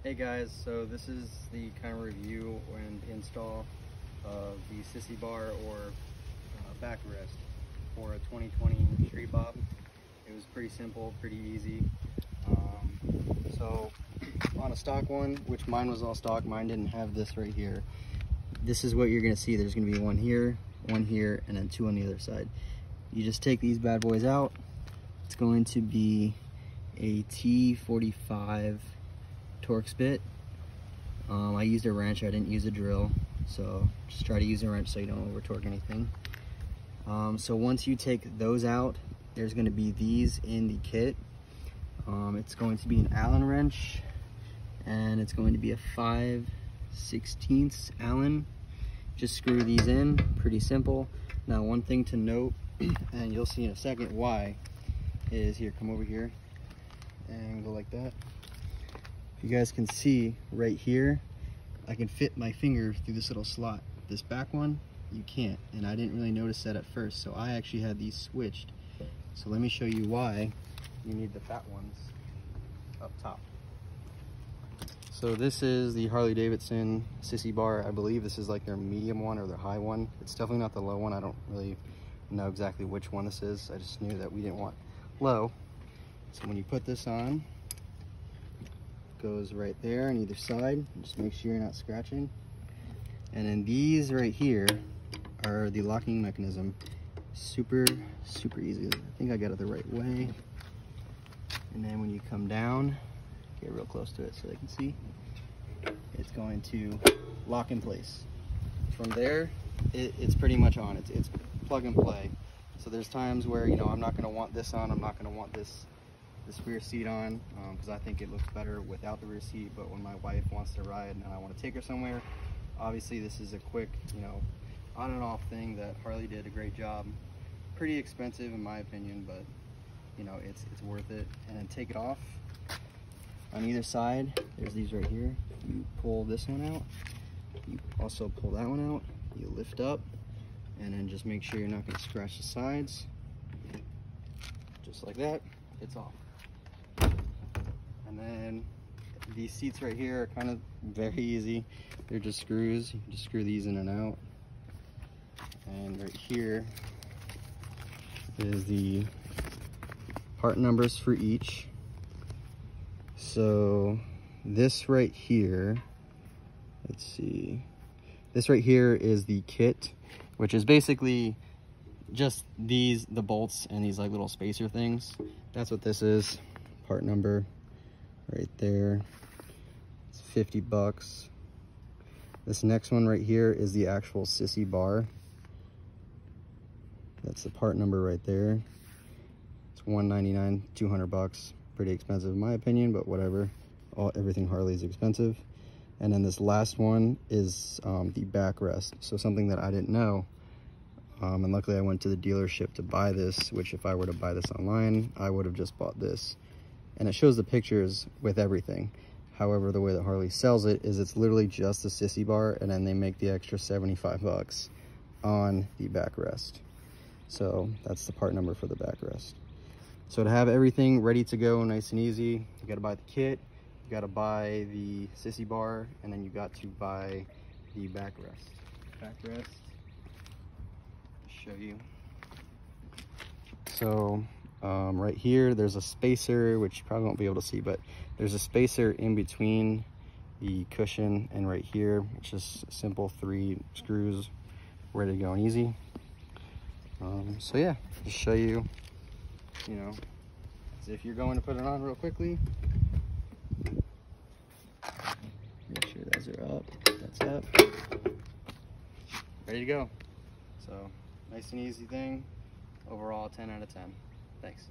Hey guys, so this is the kind of review and install of the Sissy bar or backrest for a 2020 Street Bob. It was pretty simple, pretty easy. So on a stock one, which mine was all stock, mine didn't have this right here. This is what you're gonna see. There's gonna be one here, and then two on the other side. You just take these bad boys out. It's going to be a T45 torque spit. I used a wrench, I didn't use a drill, so just try to use a wrench so you don't over torque anything. So once you take those out, there's going to be these in the kit. It's going to be an Allen wrench, and it's going to be a 5/16 Allen. Just screw these in, pretty simple. Now one thing to note, and you'll see in a second why, is here, come over here and go like that. You guys can see right here, I can fit my finger through this little slot. This back one, you can't, and I didn't really notice that at first, so I actually had these switched. So let me show you why you need the fat ones up top. So this is the Harley Davidson Sissy bar. I believe this is like their medium one or their high one. It's definitely not the low one. I don't really know exactly which one this is. I just knew that we didn't want low. So when you put this on, goes right there on either side. Just make sure you're not scratching. And then these right here are the locking mechanism. Super easy. I think I got it the right way. And then when you come down, get real close to it so they can see, it's going to lock in place. From there, it's pretty much on. It's plug and play. So there's times where, you know, I'm not going to want this on, I'm not going to want this rear seat on, because I think it looks better without the rear seat. But when my wife wants to ride and I want to take her somewhere, obviously this is a quick, you know, on and off thing that Harley did a great job. Pretty expensive in my opinion, but you know, it's worth it. And then take it off. On either side, there's these right here. You pull this one out, you also pull that one out, you lift up, and then just make sure you're not going to scratch the sides. Just like that, it's off. And then these seats right here are kind of very easy. They're just screws. You can just screw these in and out. And right here is the part numbers for each. So this right here, let's see, this right here is the kit, which is basically just the bolts and these like little spacer things. That's what this is. Part number right there. It's 50 bucks. This next one right here is the actual Sissy bar. That's the part number right there. It's $199, 200 bucks. Pretty expensive in my opinion, but whatever. Everything Harley is expensive. And then this last one is the backrest. So something that I didn't know. And luckily I went to the dealership to buy this, which if I were to buy this online, I would have just bought this. And it shows the pictures with everything. However, the way that Harley sells it is it's literally just the Sissy bar, and then they make the extra 75 bucks on the backrest. So that's the part number for the backrest. So to have everything ready to go, nice and easy, you gotta buy the kit, you gotta buy the Sissy bar, and then you got to buy the backrest. Backrest, show you. So right here, there's a spacer, which you probably won't be able to see, but there's a spacer in between the cushion and right here. It's just simple 3 screws, ready to go and easy. So yeah, just show you, you know, as if you're going to put it on real quickly. Make sure those are up, that's up. Ready to go. So nice and easy thing. Overall 10 out of 10. Thanks.